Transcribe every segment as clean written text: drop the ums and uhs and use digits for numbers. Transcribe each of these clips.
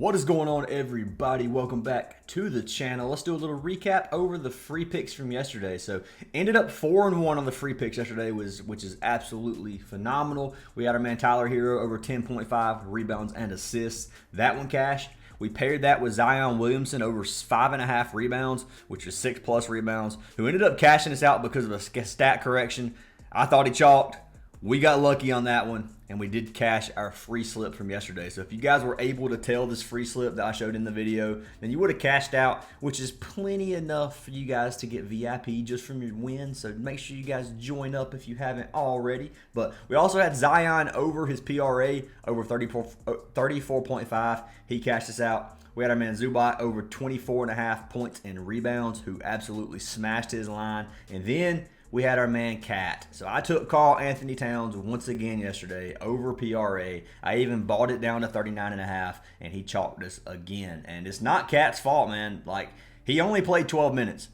What is going on, everybody? Welcome back to the channel. Let's do a little recap over the free picks from yesterday. So ended up 4-1 on the free picks yesterday, which is absolutely phenomenal. We had our man Tyler Hero over 10.5 rebounds and assists. That one cashed. We paired that with Zion Williamson over 5.5 rebounds, which is 6+ rebounds, who ended up cashing us out because of a stat correction. I thought he chalked. We got lucky on that one, and we did cash our free slip from yesterday. So if you guys were able to tell this free slip that I showed in the video, then you would have cashed out, which is plenty enough for you guys to get VIP just from your win. So make sure you guys join up if you haven't already. But we also had Zion over his PRA over 34.5. He cashed us out. We had our man Zubac over 24.5 points and rebounds, who absolutely smashed his line. And then we had our man Cat. So I took Karl Anthony Towns once again yesterday over PRA. I even bought it down to 39.5, and he chalked us again. And it's not Cat's fault, man. Like, he only played 12 minutes.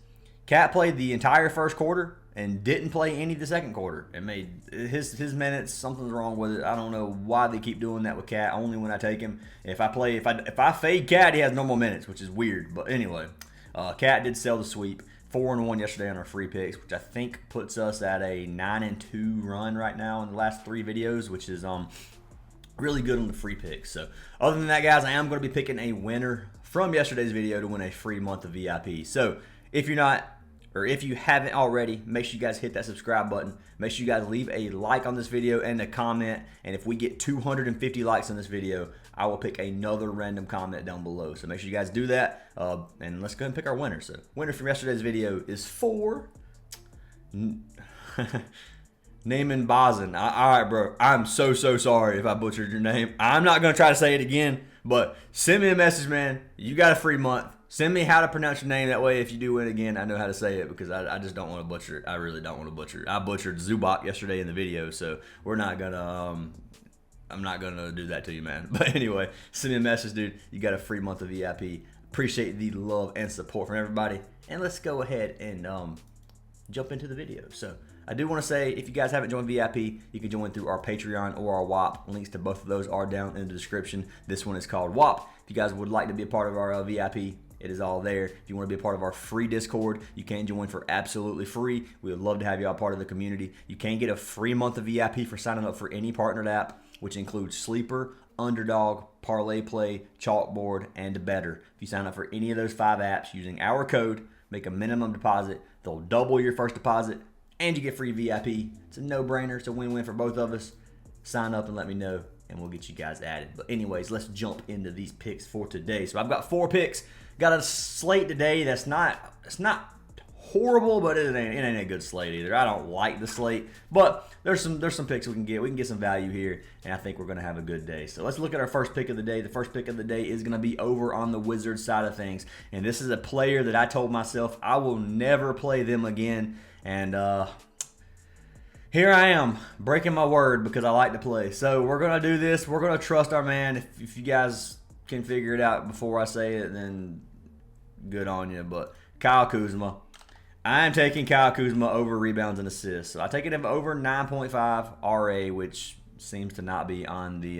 Cat played the entire first quarter and didn't play any of the second quarter. It made his minutes, something's wrong with it. I don't know why they keep doing that with Cat. Only when I take him. If I fade Cat, he has normal minutes, which is weird. But anyway, Cat did sell the sweep. 4-1 yesterday on our free picks, which I think puts us at a 9-2 run right now in the last 3 videos, which is really good on the free picks. So other than that, guys, I am going to be picking a winner from yesterday's video to win a free month of VIP. So if you're not, or if you haven't already, make sure you guys hit that subscribe button. Make sure you guys leave a like on this video and a comment. And if we get 250 likes on this video, I will pick another random comment down below. So make sure you guys do that. And let's go ahead and pick our winner. So winner from yesterday's video is for Naaman Bazin. All right, bro. I'm so sorry if I butchered your name. I'm not going to try to say it again, but send me a message, man. You got a free month. Send me how to pronounce your name. That way, if you do win again, I know how to say it, because I just don't want to butcher it. I really don't want to butcher it. I butchered Zubac yesterday in the video, so we're not going to I'm not going to do that to you, man. But anyway, send me a message, dude. You got a free month of VIP. Appreciate the love and support from everybody. And let's go ahead and jump into the video. So I do want to say, if you guys haven't joined VIP, you can join through our Patreon or our WAP. Links to both of those are down in the description. This one is called WAP. If you guys would like to be a part of our VIP, it is all there. If you want to be a part of our free Discord, you can join for absolutely free. We would love to have you all part of the community. You can get a free month of VIP for signing up for any partnered app, which includes Sleeper, Underdog, Parlay Play, Chalkboard, and Better. If you sign up for any of those 5 apps using our code, make a minimum deposit, they'll double your first deposit, and you get free VIP. It's a no-brainer. It's a win-win for both of us. Sign up and let me know, and we'll get you guys added. But anyways, let's jump into these picks for today. So I've got 4 picks. Got a slate today that's not horrible, but it ain't a good slate either. I don't like the slate, but there's some picks we can get. We can get some value here, and I think we're going to have a good day. So let's look at our first pick of the day. The first pick of the day is going to be over on the Wizards side of things, and this is a player that I told myself I will never play them again, and here I am breaking my word because I like to play. So we're going to do this. We're going to trust our man. If you guys can figure it out before I say it, then good on you. But Kyle Kuzma. I am taking Kyle Kuzma over rebounds and assists. So I take it over 9.5 RA, which seems to not be on the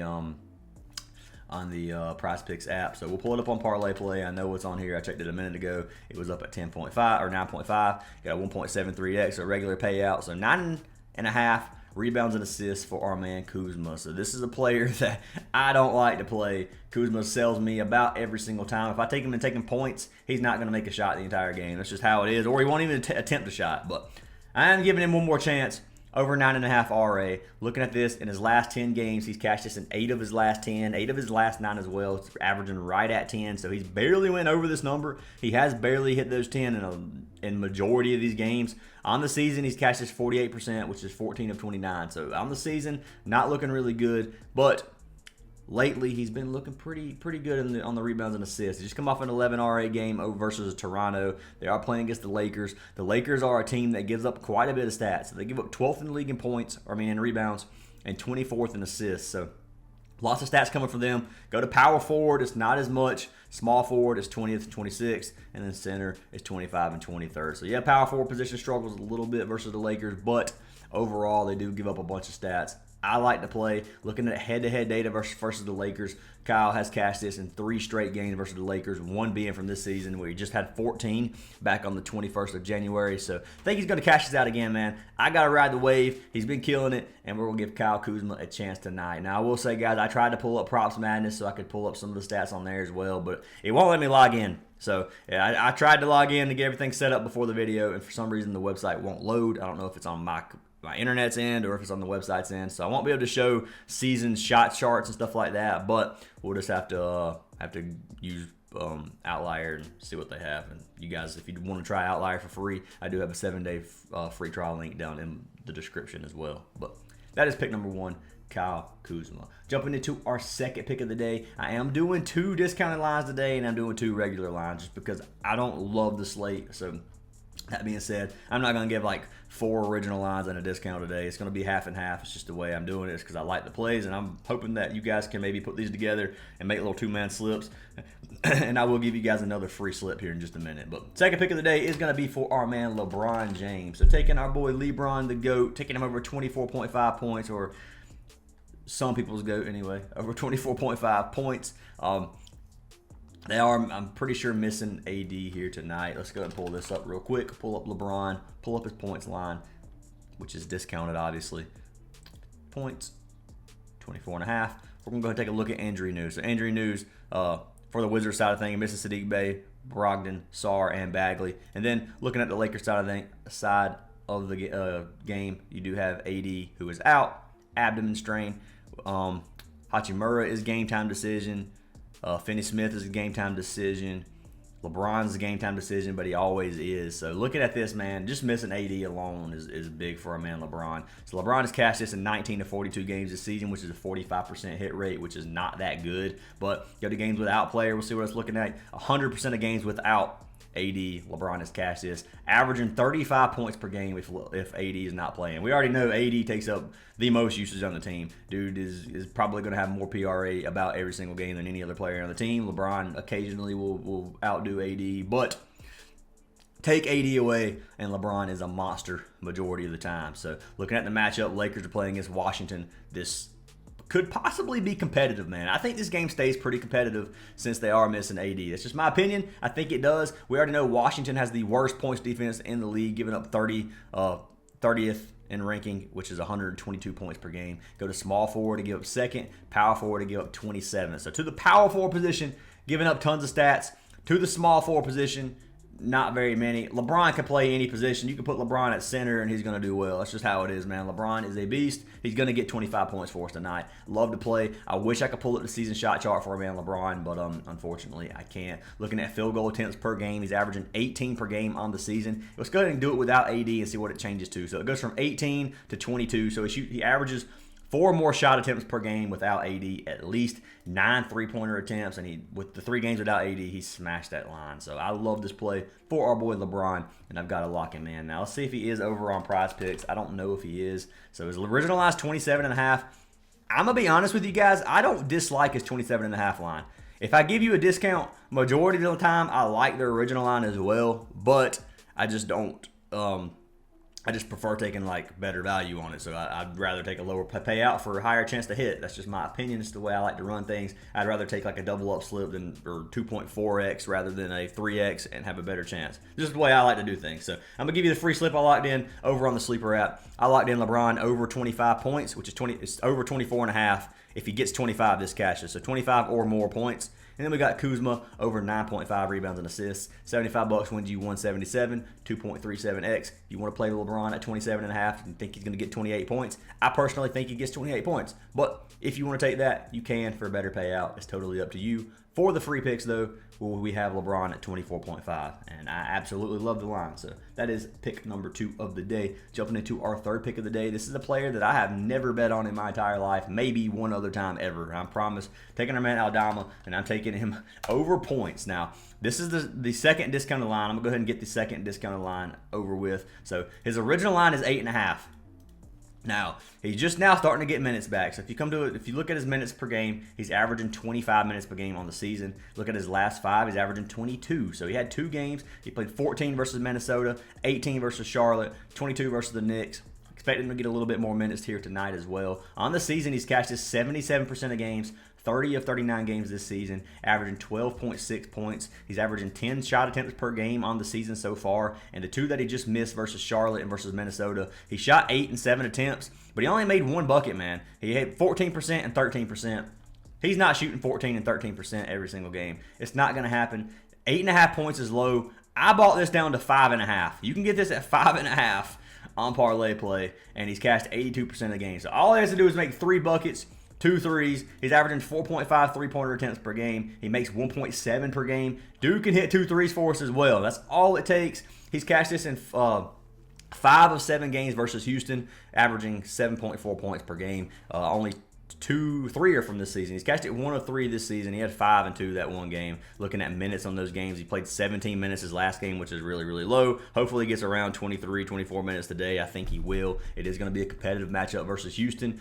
Prizepicks app. So we'll pull it up on Parlay Play. I know what's on here. I checked it a minute ago. It was up at 10.5 or 9.5. Got a 1.73x, so regular payout. So 9.5 rebounds and assists for our man Kuzma. So this is a player that I don't like to play. Kuzma sells me about every single time. If I take him and take him points, he's not going to make a shot the entire game. That's just how it is. Or he won't even attempt a shot. But I am giving him one more chance. Over 9.5 RA. Looking at this, in his last 10 games, he's cashed this in 8 of his last 10, 8 of his last 9 as well. It's averaging right at 10, so he's barely went over this number. He has barely hit those 10 in majority of these games. On the season, he's cashed this 48%, which is 14 of 29. So on the season, not looking really good, but lately he's been looking pretty good on the rebounds and assists. He just come off an 11 RA game over versus Toronto. They are playing against the Lakers. The Lakers are a team that gives up quite a bit of stats. So they give up 12th in the league in points, in rebounds, and 24th in assists. So lots of stats coming from them. Go to power forward, it's not as much. Small forward is 20th and 26th, and then center is 25 and 23rd. So yeah, power forward position struggles a little bit versus the Lakers, but overall they do give up a bunch of stats. I like to play. Looking at head-to-head data versus the Lakers, Kyle has cashed this in 3 straight games versus the Lakers, one being from this season where he just had 14 back on the 21st of January. So I think he's going to cash this out again, man. I got to ride the wave. He's been killing it, and we're going to give Kyle Kuzma a chance tonight. Now, I will say, guys, I tried to pull up Props Madness so I could pull up some of the stats on there as well, but it won't let me log in. So yeah, I tried to log in to get everything set up before the video, and for some reason the website won't load. I don't know if it's on my internet's end or if it's on the website's end, so I won't be able to show season shot charts and stuff like that. But we'll just have to use OUTLIER and see what they have. And you guys, if you want to try OUTLIER for free, I do have a 7-day free trial link down in the description as well. But that is pick number 1. Kyle Kuzma. Jumping into our second pick of the day, I am doing 2 discounted lines today, and I'm doing 2 regular lines just because I don't love the slate. So that being said, I'm not going to give like 4 original lines and a discount today. It's going to be half and half. It's just the way I'm doing it. It's because I like the plays, and I'm hoping that you guys can maybe put these together and make little 2-man slips. And I will give you guys another free slip here in just a minute. But second pick of the day is going to be for our man LeBron James. So taking our boy LeBron the GOAT, taking him over 24.5 points, or some people's GOAT anyway, over 24.5 points. They are, I'm pretty sure, missing AD here tonight. Let's go ahead and pull this up real quick. Pull up LeBron, pull up his points line, which is discounted, obviously. Points, 24.5. We're going to go ahead and take a look at injury news. So injury news for the Wizards side of things, missing Sadiq Bey, Brogdon, Sarr, and Bagley. And then looking at the Lakers side of the game, you do have AD, who is out, abdomen strain. Hachimura is game time decision. Finney Smith is a game time decision. LeBron's a game time decision, but he always is. So looking at this, man, just missing AD alone is big for our man LeBron. So LeBron has cashed this in 19 to 42 games this season, which is a 45% hit rate, which is not that good. But go to games without player, we'll see what it's looking at. 100% of games without AD, LeBron has cashed this, averaging 35 points per game if AD is not playing. We already know AD takes up the most usage on the team. Dude is probably going to have more PRA about every single game than any other player on the team. LeBron occasionally will outdo AD, but take AD away, and LeBron is a monster majority of the time. So looking at the matchup, Lakers are playing against Washington. This could possibly be competitive, man. I think this game stays pretty competitive since they are missing AD. That's just my opinion. I think it does. We already know Washington has the worst points defense in the league, giving up 30th in ranking, which is 122 points per game. Go to small forward to give up second, power forward to give up 27. So to the power forward position, giving up tons of stats. To the small forward position, not very many. LeBron can play any position. You can put LeBron at center, and he's going to do well. That's just how it is, man. LeBron is a beast. He's going to get 25 points for us tonight. Love to play. I wish I could pull up the season shot chart for man LeBron, but unfortunately, I can't. Looking at field goal attempts per game, he's averaging 18 per game on the season. Let's go ahead and do it without AD and see what it changes to. So it goes from 18 to 22. So he averages 4 more shot attempts per game without AD, at least 9 3-pointer attempts, and with the 3 games without AD, he smashed that line. So I love this play for our boy LeBron, and I've got to lock him in. Now let's see if he is over on Prizepicks. I don't know if he is. So his original line is 27.5. I'm going to be honest with you guys. I don't dislike his 27.5 line. If I give you a discount, majority of the time, I like their original line as well, but I just don't. I just prefer taking like better value on it, so I'd rather take a lower payout for a higher chance to hit. That's just my opinion. It's the way I like to run things. I'd rather take like a double up slip or 2.4x rather than a 3x and have a better chance. This is the way I like to do things. So I'm gonna give you the free slip I locked in over on the sleeper app. I locked in LeBron over 25 points, which is it's over 24.5. If he gets 25, this cashes. So 25 or more points. And then we got Kuzma over 9.5 rebounds and assists. $75 wins you 177, 2.37x. You want to play LeBron at 27.5 and think he's going to get 28 points? I personally think he gets 28 points. But if you want to take that, you can for a better payout. It's totally up to you. For the free picks, though, we have LeBron at 24.5, and I absolutely love the line. So that is pick number 2 of the day. Jumping into our third pick of the day, this is a player that I have never bet on in my entire life, maybe one other time ever. I promise. Taking our man Aldama, and I'm taking him over points. Now, this is the second discounted line. I'm going to go ahead and get the second discounted line over with. So his original line is 8.5. Now, he's just now starting to get minutes back. So if you come to it, if you look at his minutes per game, he's averaging 25 minutes per game on the season. Look at his last 5, he's averaging 22. So he had 2 games. He played 14 versus Minnesota, 18 versus Charlotte, 22 versus the Knicks. Expect him to get a little bit more minutes here tonight as well. On the season, he's cashed his 77% of games, 30 of 39 games this season, averaging 12.6 points. He's averaging 10 shot attempts per game on the season so far. And the 2 that he just missed versus Charlotte and versus Minnesota, he shot 8 and 7 attempts, but he only made 1 bucket, man. He hit 14% and 13%. He's not shooting 14 and 13% every single game. It's not going to happen. 8.5 points is low. I bought this down to 5.5. You can get this at 5.5 on parlay play, and he's cashed 82% of the game. So all he has to do is make 3 buckets, 2 threes. He's averaging 4.5 three-pointer attempts per game. He makes 1.7 per game. Dude can hit 2 threes for us as well. That's all it takes. He's cashed this in 5 of 7 games versus Houston, averaging 7.4 points per game. Only 3 are from this season. He's cashed it 1 of 3 this season. He had 5 and 2 that one game. Looking at minutes on those games, he played 17 minutes his last game, which is really, really low. Hopefully he gets around 23, 24 minutes today. I think he will. It is going to be a competitive matchup versus Houston.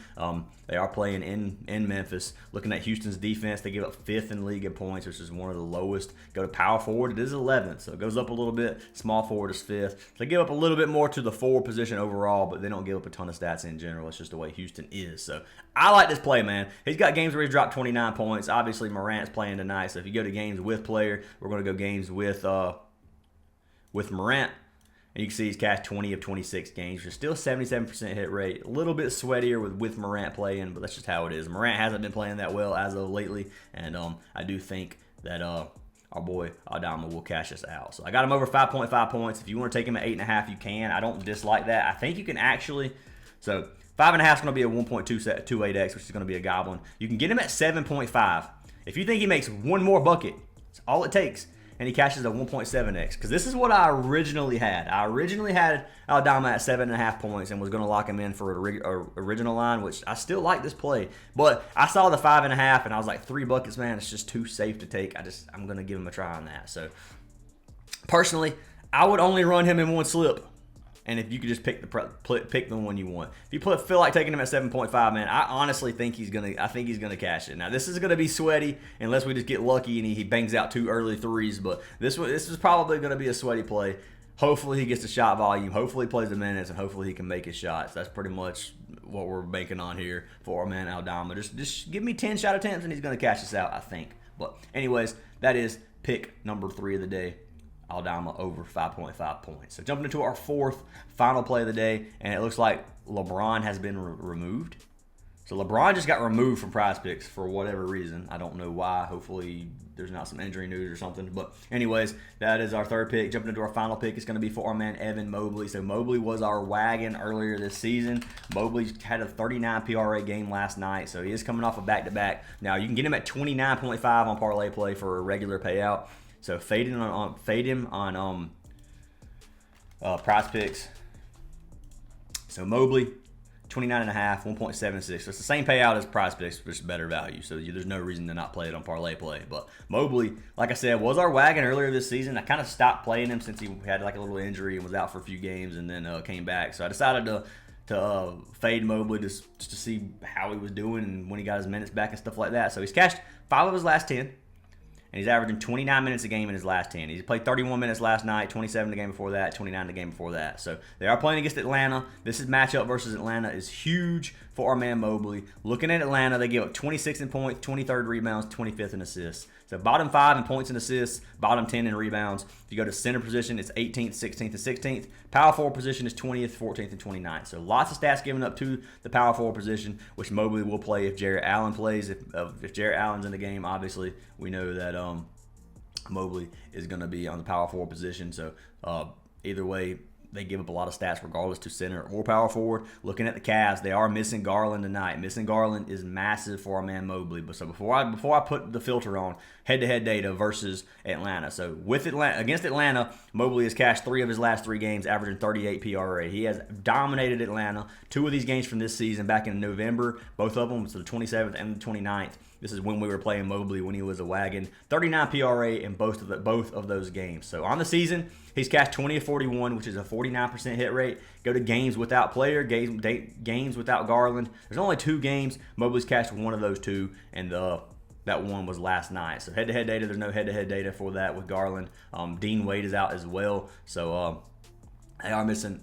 They are playing in Memphis. Looking at Houston's defense, they give up 5th in league in points, which is one of the lowest. Go to power forward, it is 11th, so it goes up a little bit. Small forward is 5th. They give up a little bit more to the forward position overall, but they don't give up a ton of stats in general. It's just the way Houston is. So I like this play, man. He's got games where he's dropped 29 points. Obviously, Morant's playing tonight, so if you go to games with player, we're going to go games with Morant. And you can see he's cashed 20 of 26 games, which is still 77% hit rate. A little bit sweatier with Morant playing, but that's just how it is. Morant hasn't been playing that well as of lately, and I do think that our boy Aldama will cash us out. So I got him over 5.5 points. If you want to take him at 8.5, you can. I don't dislike that. I think you can actually. So 5.5 is going to be a 1.28x, which is going to be a goblin. You can get him at 7.5. If you think he makes 1 more bucket, that's all it takes. And he cashes a 1.7x. Because this is what I originally had. I originally had Aldama at 7.5 points and was going to lock him in for an original line, which I still like this play. But I saw the 5.5 and I was like, 3 buckets, man, it's just too safe to take. I'm going to give him a try on that. So personally, I would only run him in 1 slip. And if you could just pick the one you want. If you feel like taking him at 7.5, man, I honestly think he's gonna cash it. Now this is gonna be sweaty unless we just get lucky and he bangs out 2 early threes. But this is probably gonna be a sweaty play. Hopefully he gets the shot volume. Hopefully he plays the minutes, and hopefully he can make his shots. That's pretty much what we're banking on here for our man Aldama. Just give me 10 shot attempts and he's gonna cash this out, I think. But anyways, that is pick number 3 of the day. Aldama over 5.5 points. So jumping into our 4th final play of the day, and it looks like LeBron has been removed. So LeBron just got removed from Prizepicks for whatever reason. I don't know why. Hopefully there's not some injury news or something. But anyways, that is our 3rd pick. Jumping into our final pick, it's going to be for our man Evan Mobley. So Mobley was our wagon earlier this season. Mobley had a 39 PRA game last night, so he is coming off a back-to-back. Now you can get him at 29.5 on parlay play for a regular payout. So fade him on Prizepicks. So Mobley, 29.5, 1.76. So it's the same payout as Prizepicks, just better value. So there's no reason to not play it on parlay play. But Mobley, like I said, was our wagon earlier this season. I kind of stopped playing him since he had like a little injury and was out for a few games and then came back. So I decided to fade Mobley just to see how he was doing and when he got his minutes back and stuff like that. So he's cashed 5 of his last 10. And he's averaging 29 minutes a game in his last 10. He's played 31 minutes last night, 27 the game before that, 29 the game before that. So they are playing against Atlanta. This matchup versus Atlanta is huge for our man Mobley. Looking at Atlanta, they give up 26 in points, 23rd rebounds, 25th in assists. So bottom 5 in points and assists, bottom 10 in rebounds. If you go to center position, it's 18th, 16th, and 16th. Power forward position is 20th, 14th, and 29th. So lots of stats given up to the power forward position, which Mobley will play if Jarrett Allen plays. If Jarrett Allen's in the game, obviously we know that Mobley is going to be on the power forward position. So either way, they give up a lot of stats regardless to center or power forward. Looking at the Cavs, they are missing Garland tonight. Missing Garland is massive for our man Mobley. But so before I put the filter on head-to-head data versus Atlanta. So with Atlanta, against Atlanta, Mobley has cashed 3 of his last 3 games, averaging 38 PRA. He has dominated Atlanta. 2 of these games from this season back in November, both of them was the 27th and the 29th. This is when we were playing Mobley when he was a wagon. 39 PRA in both of those games. So on the season, he's cashed 20 of 41, which is a 49% hit rate. Go to games without player, games without Garland. There's only 2 games. Mobley's cashed 1 of those 2, and that one was last night. So head-to-head data, there's no head-to-head data for that with Garland. Dean Wade is out as well. So They are missing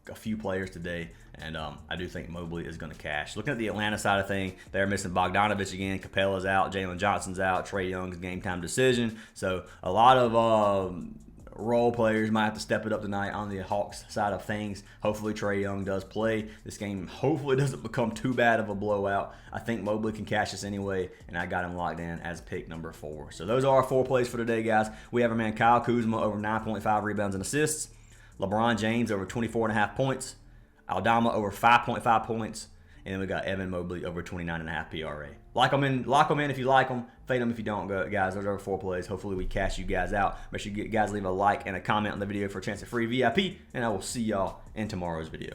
a few players today, and I do think Mobley is going to cash. Looking at the Atlanta side of things, they're missing Bogdanovich again. Capella's out. Jalen Johnson's out. Trae Young's game time decision. So a lot of role players might have to step it up tonight on the Hawks side of things. Hopefully Trae Young does play. This game hopefully doesn't become too bad of a blowout. I think Mobley can cash this anyway, and I got him locked in as pick number 4. So those are our 4 plays for today, guys. We have our man Kyle Kuzma over 9.5 rebounds and assists. LeBron James over 24.5 points. Aldama over 5.5 points. And then we got Evan Mobley over 29.5 PRA. Lock them in if you like them. Fade them if you don't, guys. Those are our 4 plays. Hopefully we cash you guys out. Make sure you guys leave a like and a comment on the video for a chance of free VIP. And I will see y'all in tomorrow's video.